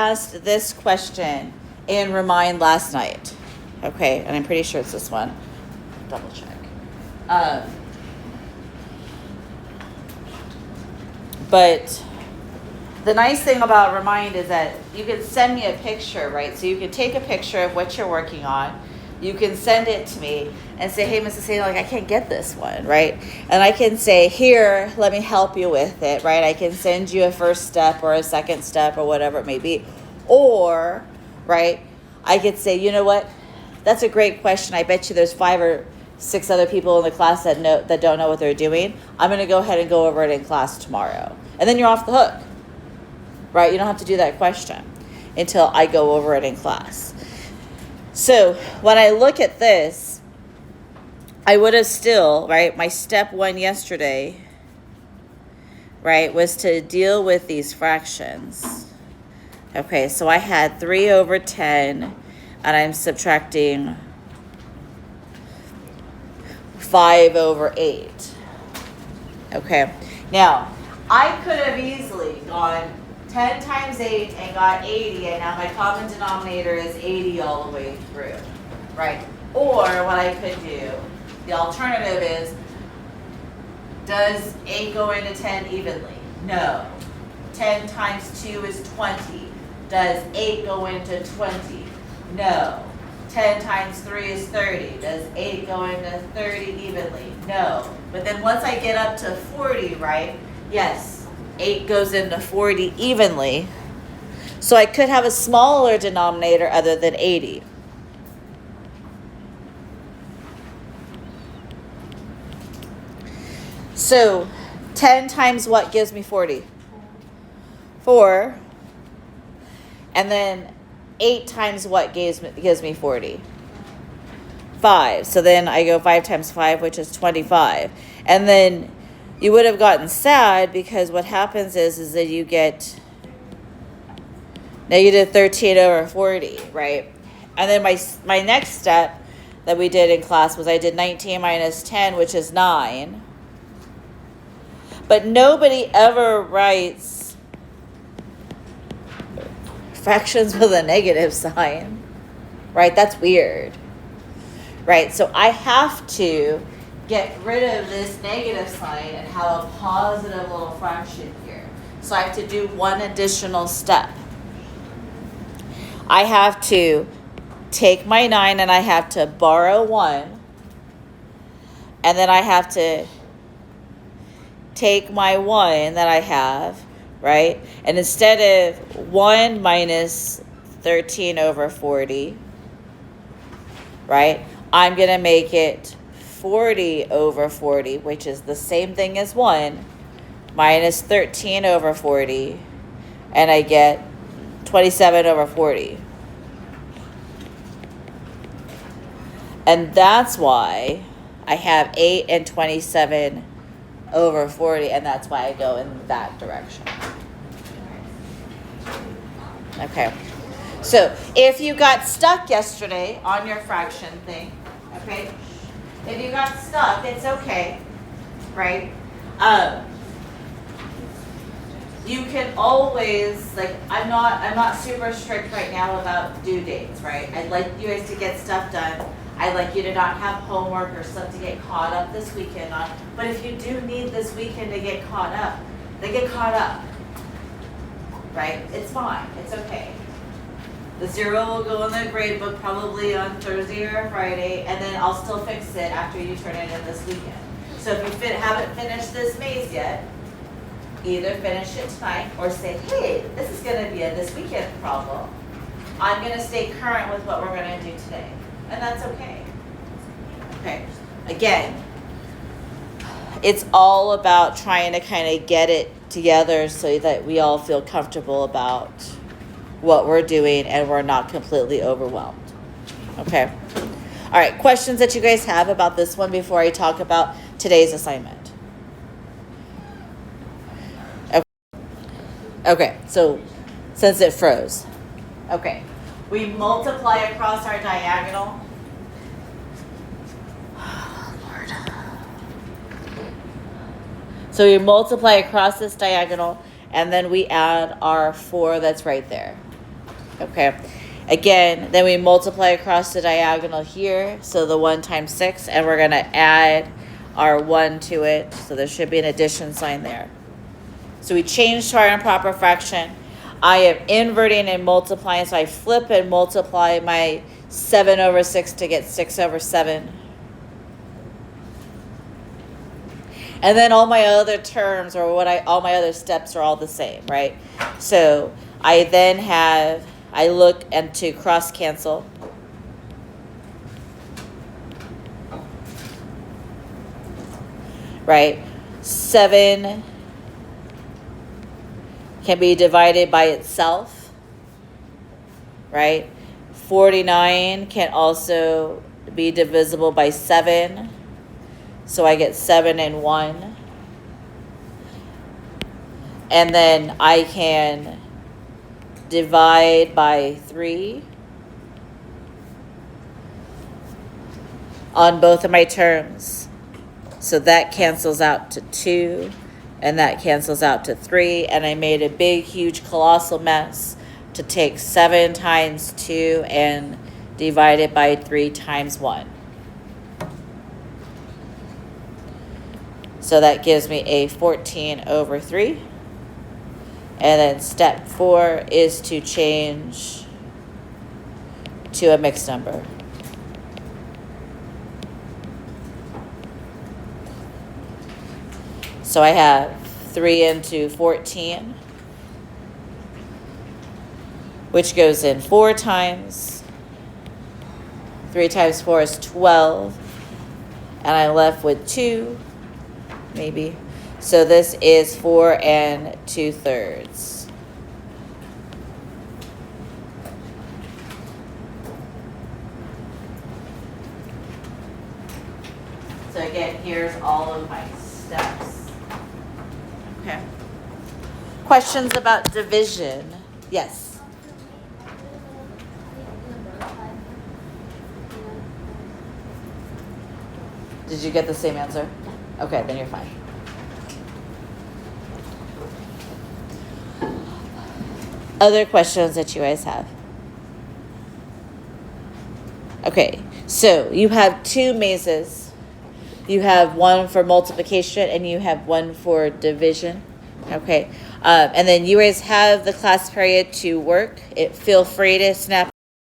asked this question in Remind last night. Okay, and I'm pretty sure it's this one. Double check. But the nice thing about Remind is that you can send me a picture, right? So you can take a picture of what you're working on. You can send it to me and say, hey, Mrs. Hayden, like, I can't get this one, right? And I can say, here, let me help you with it, right? I can send you a first step or a second step or whatever it may be. Or, right, I could say, you know what? That's a great question. I bet you there's 5 or 6 other people in the class that don't know what they're doing. I'm going to go ahead and go over it in class tomorrow. And then you're off the hook, right? You don't have to do that question until I go over it in class. So when I look at this, I would have still, right, my step 1 yesterday, right, was to deal with these fractions. Okay, so I had 3 over 10, and I'm subtracting 5 over 8. Okay, now I could have easily gone 10 times 8 and got 80, and now my common denominator is 80 all the way through, right? Or what I could do, the alternative is, does 8 go into 10 evenly? No. 10 times 2 is 20. Does 8 go into 20? No. 10 times 3 is 30. Does 8 go into 30 evenly? No. But then once I get up to 40, right? Yes. 8 goes into 40 evenly. So I could have a smaller denominator other than 80. So 10 times what gives me 40? 4. And then 8 times what gives me 40? 5. So then I go 5 times 5, which is 25. And then you would have gotten sad because what happens is that you get negative 13 over 40, right? And then my next step that we did in class was I did 19 minus 10, which is 9. But nobody ever writes fractions with a negative sign, right? That's weird, right? So I have to get rid of this negative sign and have a positive little fraction here. So I have to do one additional step. I have to take my 9 and I have to borrow 1. And then I have to take my 1 that I have, right? And instead of 1 minus 13 over 40, right, I'm going to make it 40 over 40, which is the same thing as 1, minus 13 over 40, and I get 27 over 40. And that's why I have 8 and 27 over 40, and that's why I go in that direction. Okay. So if you got stuck yesterday on your fraction thing, okay, if you got stuck, it's okay, right? You can always, like, I'm not super strict right now about due dates, right? I'd like you guys to get stuff done. I'd like you to not have homework or stuff to get caught up this weekend on. But if you do need this weekend to get caught up, then get caught up, right? It's fine. It's okay. The 0 will go in the grade book probably on Thursday or Friday, and then I'll still fix it after you turn it in this weekend. So if you haven't finished this maze yet, either finish it tonight or say, hey, this is going to be a this weekend problem. I'm going to stay current with what we're going to do today. And that's okay. Okay. Again, it's all about trying to kind of get it together so that we all feel comfortable about what we're doing and we're not completely overwhelmed. Okay. All right. Questions that you guys have about this one before I talk about today's assignment? Okay. So since it froze. Okay. We multiply across our diagonal. Oh, Lord. So we multiply across this diagonal, and then we add our 4 that's right there. Okay. Again, then we multiply across the diagonal here. So the 1 times 6, and we're going to add our 1 to it. So there should be an addition sign there. So we change to our improper fraction. I am inverting and multiplying, so I flip and multiply my 7 over 6 to get 6 over 7. And then all my other terms, or all my other steps are all the same, right? So I then I look and to cross cancel. Right? 7 can be divided by itself, right? 49 can also be divisible by 7. So I get 7 and 1. And then I can divide by 3 on both of my terms. So that cancels out to 2, and that cancels out to 3, and I made a big, huge, colossal mess to take 7 times 2 and divide it by 3 times 1. So that gives me a 14 over 3. And then step 4 is to change to a mixed number. So I have 3 into 14, which goes in 4 times. 3 times 4 is 12. And I'm left with 2, maybe. So this is 4 2/3. So again, here's all of my steps. Okay. Questions about division? Yes. Did you get the same answer? Okay, then you're fine. Other questions that you guys have? Okay, so you have 2 mazes. You have one for multiplication and you have one for division. Okay, and then you guys have the class period to work. Feel free to snap